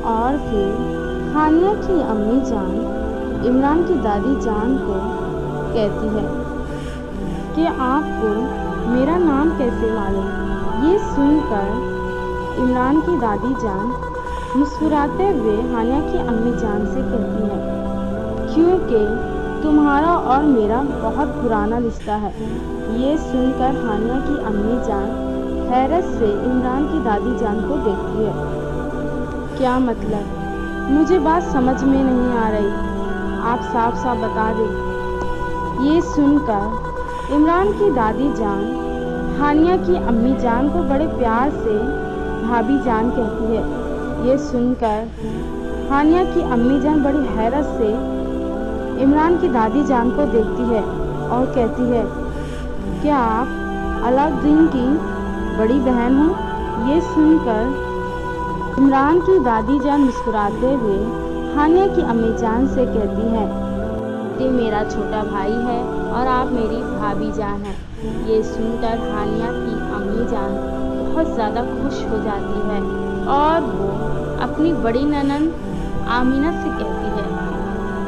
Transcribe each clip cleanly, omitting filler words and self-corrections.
اور پھر ہانیہ کی امی جان عمران کی دادی جان کو کہتی ہے کہ آپ کو میرا نام کیسے معلوم؟ یہ سن کر عمران کی دادی جان مسکراتے ہوئے ہانیہ کی امی جان سے کہتی ہے کیونکہ تمہارا اور میرا بہت پرانا رشتہ ہے۔ یہ سن کر ہانیہ کی امی جان حیرت سے عمران کی دادی جان کو دیکھتی ہے۔ کیا مطلب؟ مجھے بات سمجھ میں نہیں آ رہی، آپ صاف صاف بتا دیں۔ یہ سن کر عمران کی دادی جان ہانیہ کی امی جان کو بڑے پیار سے بھابھی جان کہتی ہے۔ یہ سن کر ہانیہ کی امی جان بڑی حیرت سے عمران کی دادی جان کو دیکھتی ہے اور کہتی ہے کیا آپ علاؤالدین کی بڑی بہن ہو؟ یہ سن کر عمران کی دادی جان مسکراتے ہوئے ہانیہ کی امی جان سے کہتی ہے کہ میرا چھوٹا بھائی ہے اور آپ میری بھابھی جان ہیں۔ یہ سن کر ہانیہ کی امی جان بہت زیادہ خوش ہو جاتی ہے اور وہ اپنی بڑی ننند آمینہ سے کہتی ہے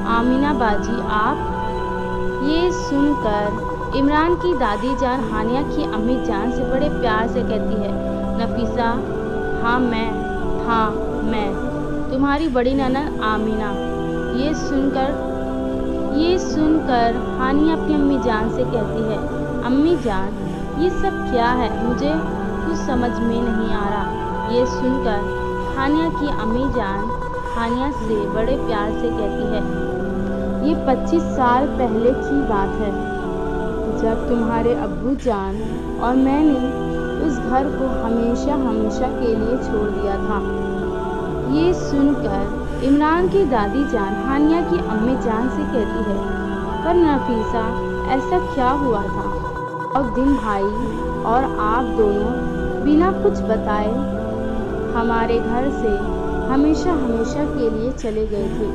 آمینہ باجی آپ؟ یہ سن کر عمران کی دادی جان ہانیہ کی امی جان سے بڑے پیار سے کہتی ہے نفیسہ ہاں میں تمہاری بڑی ننند آمینہ۔ یہ سن کر ہانیہ اپنی امی جان سے کہتی ہے امی جان یہ سب کیا ہے؟ مجھے کچھ سمجھ میں نہیں آ رہا۔ یہ سن کر ہانیہ کی امی جان ہانیہ سے بڑے پیار سے کہتی ہے یہ 25 سال پہلے کی بات ہے جب تمہارے ابو جان اور میں نے اس گھر کو ہمیشہ کے لیے چھوڑ دیا تھا۔ یہ سن کر عمران کی دادی جان ہانیہ کی امی جان سے کہتی ہے پر نفیسہ ایسا کیا ہوا تھا؟ علاؤالدین بھائی اور آپ دونوں بنا کچھ بتائے ہمارے گھر سے ہمیشہ کے لیے چلے گئے تھے۔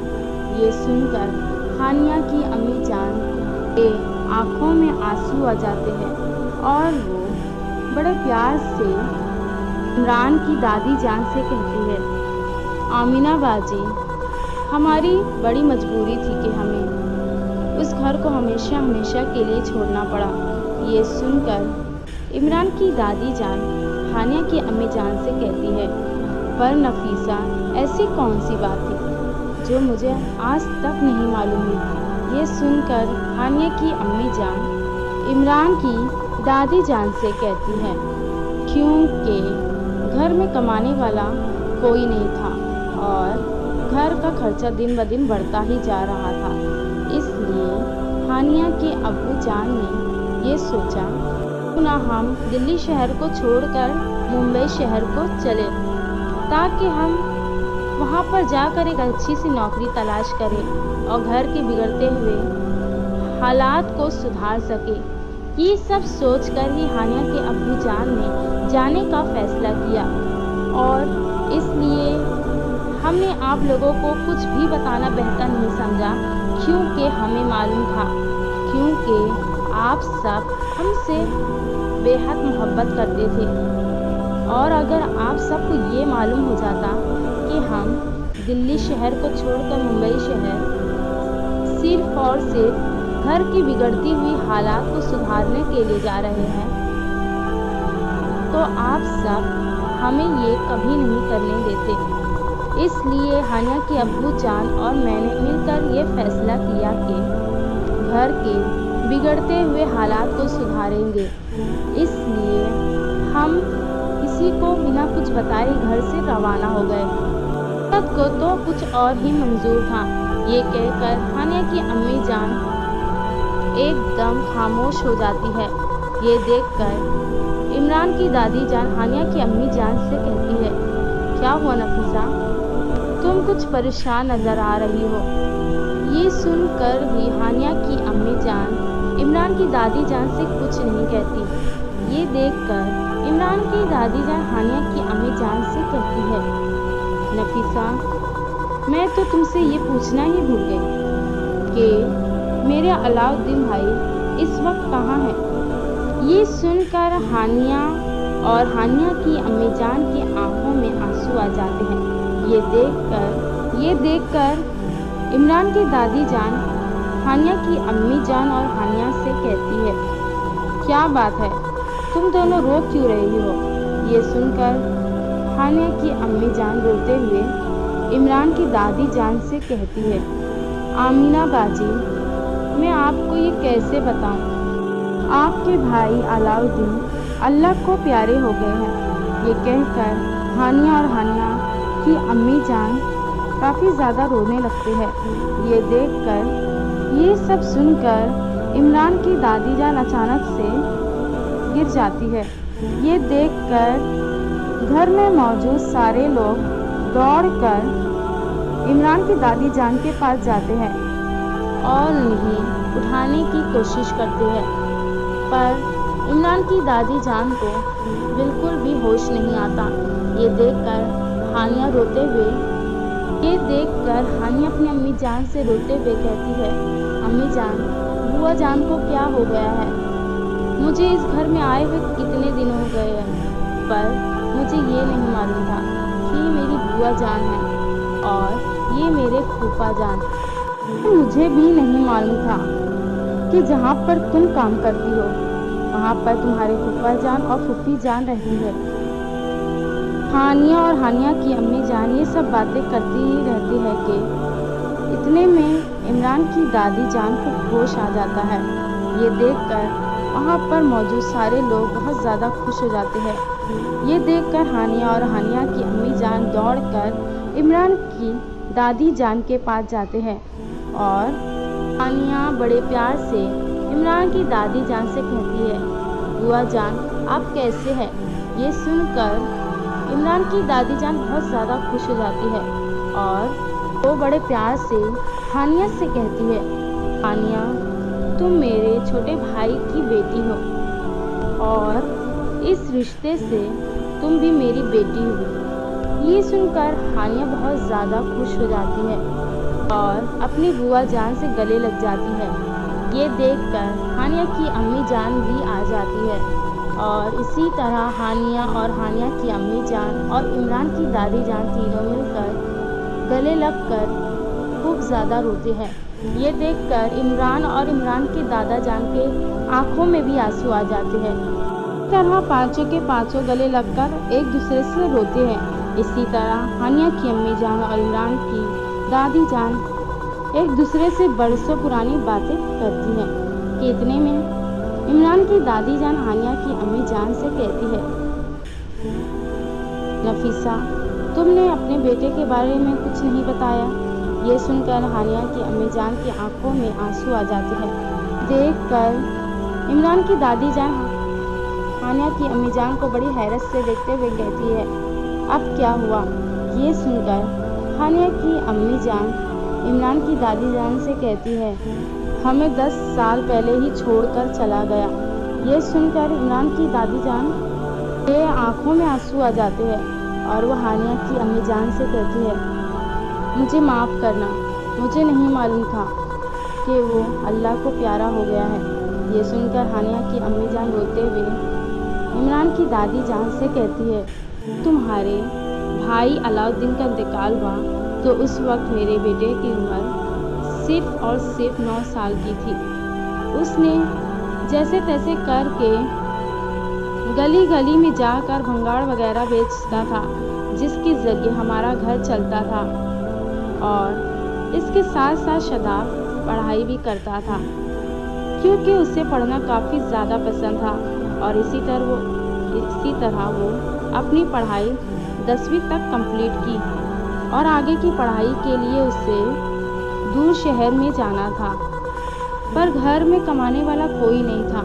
یہ سن کر ہانیہ کی امی جان کے آنکھوں میں آنسو آ جاتے ہیں اور وہ بڑے پیار سے عمران کی دادی جان سے کہتی ہے آمینہ باجی ہماری بڑی مجبوری تھی کہ ہمیں اس گھر کو ہمیشہ کے لیے چھوڑنا پڑا۔ یہ سن کر عمران کی دادی جان ہانیہ کی امی جان سے کہتی ہے پر نفیسہ ایسی کون سی بات تھی جو مجھے آج تک نہیں معلوم ہوئی؟ یہ سن کر ہانیہ کی امی جان عمران کی دادی جان سے کہتی ہے کیونکہ گھر میں کمانے والا کوئی نہیں تھا اور گھر کا خرچہ دن بدن بڑھتا ہی جا رہا تھا، اس لیے ہانیہ کے ابو جان نے یہ سوچا کیوں نہ ہم دلی شہر کو چھوڑ کر ممبئی شہر کو چلے تاکہ ہم وہاں پر جا کر ایک اچھی سی نوکری تلاش کریں اور گھر کے بگڑتے ہوئے حالات کو سدھار سکے۔ یہ سب سوچ کر ہی ہانیہ کے ابو جان نے جانے کا فیصلہ کیا اور اس لیے ہم نے آپ لوگوں کو کچھ بھی بتانا بہتر نہیں سمجھا کیونکہ ہمیں معلوم تھا کیونکہ آپ سب ہم سے بے حد محبت کرتے تھے اور اگر آپ سب کو یہ معلوم ہو جاتا کہ ہم دلی شہر کو چھوڑ کر ممبئی شہر صرف اور صرف گھر کی بگڑتی ہوئی حالات کو سدھارنے کے لیے جا رہے ہیں تو آپ سب ہمیں یہ کبھی نہیں کرنے دیتے۔ اس لیے ہانیہ کے ابو جان اور میں نے مل کر یہ فیصلہ کیا کہ گھر کے بگڑتے ہوئے حالات کو سدھاریں گے، اس لیے ہم کسی کو بنا کچھ بتائے گھر سے روانہ ہو گئے۔ عورت کو تو کچھ اور ہی منظور تھا۔ یہ کہہ کر ہانیہ کی امی جان ایک دم خاموش ہو جاتی ہے۔ یہ دیکھ کر عمران کی دادی جان ہانیہ کی امی جان سے کہتی ہے کیا ہوا نفیسہ؟ تم کچھ پریشان نظر آ رہی ہو۔ یہ سن کر بھی ہانیہ کی امی جان عمران کی دادی جان سے کچھ نہیں کہتی۔ یہ دیکھ کر عمران کی دادی جان ہانیہ کی امی جان سے کہتی ہے نفیسہ میں تو تم سے یہ پوچھنا ہی بھول گئی کہ میرے علاؤالدین بھائی اس وقت کہاں ہیں؟ یہ سن کر ہانیہ اور ہانیہ کی امی جان کی آنکھوں میں آنسو آ جاتے ہیں۔ یہ یہ دیख कर इमरान की दादी जान हानिया की अम्मी जान और हानिया से कहती है, क्या बात है, तुम दोनों रो क्यों रही हो? ये सुनकर हानिया की अम्मी जान रोते हुए इमरान की दादी जान से कहती है, आमीना बाजी, मैं आपको ये कैसे बताऊं? आपके भाई अलाउद्दीन अल्लाह को प्यारे हो गए हैं। ये कहकर हानिया और हानिया की अम्मी जान काफ़ी ज़्यादा रोने लगते हैं। ये देखकर, ये सब सुनकर इमरान की दादी जान अचानक से गिर जाती है। ये देखकर घर में मौजूद सारे लोग दौड़कर इमरान की दादी जान के पास जाते हैं और उन्हें उठाने की कोशिश करते हैं, पर इमरान की दादी जान को बिल्कुल भी होश नहीं आता। ये देखकर हानिया अपनी अम्मी जान से रोते हुए कहती है, अम्मी जान, बुआ जान को क्या हो गया है? मुझे इस घर में आए हुए कितने दिन हो गए हैं, पर मुझे ये नहीं मालूम था कि मेरी बुआ जान है और ये मेरे फूफा जान। मुझे भी नहीं मालूम था कि जहाँ पर तुम काम करती हो वहाँ पर तुम्हारे फूफा जान और फूफी जान रहती है। हानिया और हानिया की अम्मी जान ये सब बातें करती ही रहती है कि इतने में इमरान की दादी जान को होश आ जाता है। ये देखकर वहाँ पर मौजूद सारे लोग बहुत ज़्यादा खुश हो जाते हैं। ये देखकर हानिया और हानिया की अम्मी जान दौड़कर इमरान की दादी जान के पास जाते हैं और हानिया बड़े प्यार से इमरान की दादी जान से कहती है, बुआ जान, आप कैसे हैं? ये सुनकर इमरान की दादी जान बहुत ज़्यादा खुश हो जाती है और वो बड़े प्यार से हानिया से कहती है, हानिया, तुम मेरे छोटे भाई की बेटी हो और इस रिश्ते से तुम भी मेरी बेटी हो। ये सुनकर हानिया बहुत ज़्यादा खुश हो जाती है और अपनी बुआ जान से गले लग जाती है। ये देखकर हानिया की अम्मी जान भी आ जाती है और इसी तरह हानिया और हानिया की अम्मी जान और इमरान की दादी जान तीनों मिलकर गले लगकर खूब ज़्यादा रोते हैं। ये देखकर इमरान और इमरान के दादा जान के आंखों में भी आंसू आ जाते हैं। इस तरह पांचों के पांचों गले लगकर एक दूसरे से रोते हैं। इसी तरह हानिया की अम्मी जान और इमरान की दादी जान एक दूसरे से बरसों पुरानी बातें करती हैं कि इतने में इमरान की दादी जान हानिया की अम्मी जान से कहती है, नफीसा, तुमने अपने बेटे के बारे में कुछ नहीं बताया। ये सुनकर हानिया की अम्मी जान की आंखों में आंसू आ जाते हैं। देखकर इमरान की दादी जान हानिया की अम्मी जान को बड़ी हैरत से देखते हुए कहती है, अब क्या हुआ? ये सुनकर हानिया की अम्मी जान इमरान की दादी जान से कहती है, हमें 10 साल पहले ही छोड़कर चला गया। ये सुनकर इमरान की दादी जान के आंखों में आंसू आ जाते हैं और वह हानिया की अम्मी जान से कहती है, मुझे माफ़ करना, मुझे नहीं मालूम था कि वो अल्लाह को प्यारा हो गया है। ये सुनकर हानिया की अम्मी जान रोते हुए इमरान की दादी जान से कहती है, तुम्हारे भाई अलाउद्दीन का इंतकाल हुआ तो उस वक्त मेरे बेटे की उम्र सिर्फ और सिर्फ 9 साल की थी। उसने जैसे तैसे करके गली गली में जाकर भंगाड़ वगैरह बेचता था, जिसके ज़रिए हमारा घर चलता था और इसके साथ साथ शराब पढ़ाई भी करता था, क्योंकि उसे पढ़ना काफ़ी ज़्यादा पसंद था और इसी तरह वो अपनी पढ़ाई 10वीं तक कंप्लीट की और आगे की पढ़ाई के लिए उसे दूर शहर में जाना था, पर घर में कमाने वाला कोई नहीं था,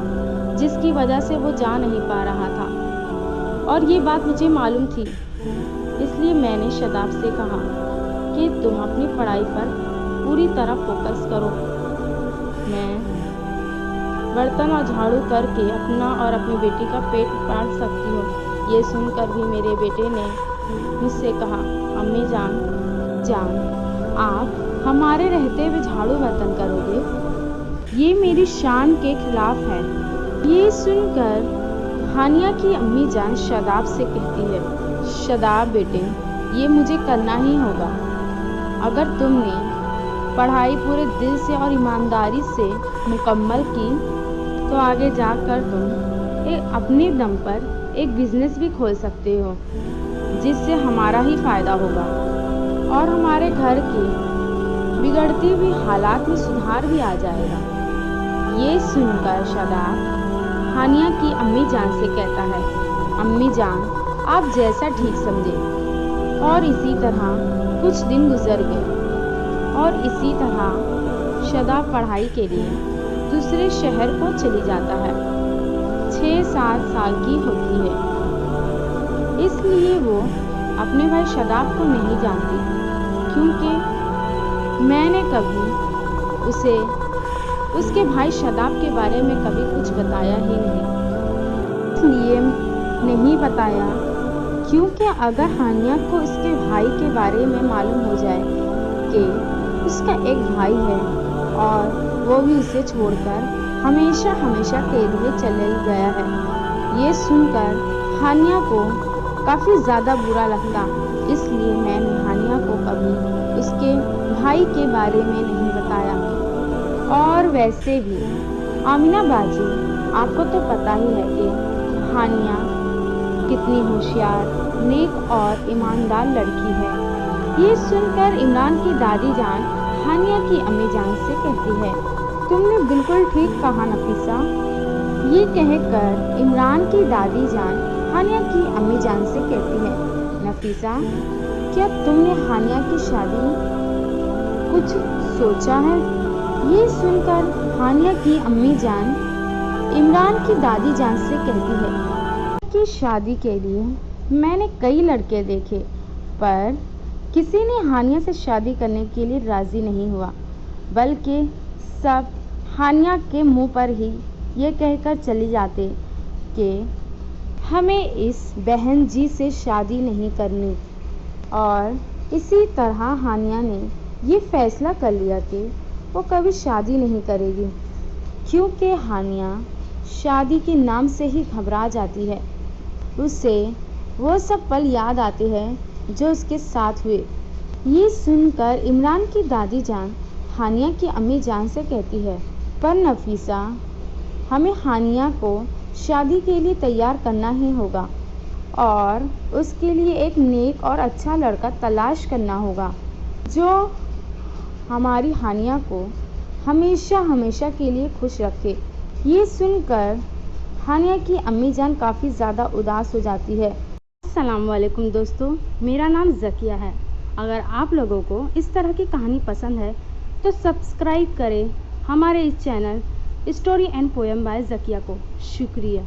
जिसकी वजह से वो जा नहीं पा रहा था। और ये बात मुझे मालूम थी, इसलिए मैंने शदाब से कहा कि तुम अपनी पढ़ाई पर पूरी तरह फोकस करो। मैं बर्तन और झाड़ू करके अपना और अपनी बेटी का पेट पाल सकती हूँ। ये सुनकर भी मेरे बेटे ने मुझसे कहा, अम्मी जान, आप हमारे रहते हुए झाड़ू बर्तन करोगे? ये मेरी शान के खिलाफ है। ये सुनकर हानिया की अम्मी जान शदाब से कहती है, शदाब बेटे, ये मुझे करना ही होगा। अगर तुमने पढ़ाई पूरे दिल से और ईमानदारी से मुकम्मल की तो आगे जाकर तुम अपने दम पर एक बिजनेस भी खोल सकते हो, जिससे हमारा ही फ़ायदा होगा और हमारे घर के बिगड़ती हुई हालात में सुधार भी आ जाएगा। ये सुनकर शादाब हानिया की अम्मी जान से कहता है, अम्मी जान, आप जैसा ठीक समझे। और इसी तरह कुछ दिन गुजर गए और इसी तरह शादाब पढ़ाई के लिए दूसरे शहर को चली जाता है। 6-7 साल की होती है, इसलिए वो अपने भाई शादाब को नहीं जानती, क्योंकि मैंने कभी उसे उसके भाई शादाब के बारे में कभी कुछ बताया ही नहीं। इसलिए नहीं बताया क्योंकि अगर हानिया को इसके भाई के बारे में मालूम हो जाए कि उसका एक भाई है और वो भी उसे छोड़कर हमेशा हमेशा के लिए चले गया है, ये सुनकर हानिया को काफ़ी ज़्यादा बुरा लगता। इसलिए मैंने हानिया को कभी उसके भाई के बारे में नहीं बताया। और वैसे भी आमिना बाजी, आपको तो पता ही है कि हानिया कितनी होशियार, नेक और ईमानदार लड़की है। ये सुनकर इमरान की दादी जान हानिया की अम्मी जान से कहती है, तुमने बिल्कुल ठीक कहा नफीसा। ये कहकर इमरान की दादी जान हानिया की अम्मी जान से कहती है, नफीसा, क्या तुमने हानिया की शादी कुछ सोचा है? ये सुनकर हानिया की अम्मी जान इमरान की दादी जान से कहती है कि शादी के लिए मैंने कई लड़के देखे, पर किसी ने हानिया से शादी करने के लिए राज़ी नहीं हुआ, बल्कि सब हानिया के मुंह पर ही ये कहकर चले जाते कि हमें इस बहन जी से शादी नहीं करनी। और इसी तरह हानिया ने ये फैसला कर लिया कि वो कभी शादी नहीं करेगी, क्योंकि हानिया शादी के नाम से ही घबरा जाती है। उसे वो सब पल याद आते हैं जो उसके साथ हुए। ये सुनकर इमरान की दादी जान हानिया की अम्मी जान से कहती है, पर नफीसा, हमें हानिया को शादी के लिए तैयार करना ही होगा और उसके लिए एक नेक और अच्छा लड़का तलाश करना होगा जो हमारी हानिया को हमेशा हमेशा के लिए खुश रखे। ये सुनकर हानिया की अम्मी जान काफ़ी ज़्यादा उदास हो जाती है। अस्सलाम वालेकुम दोस्तों, मेरा नाम ज़किया है। अगर आप लोगों को इस तरह की कहानी पसंद है तो सब्सक्राइब करें हमारे इस channel story and poem by Zakia को। शुक्रिया।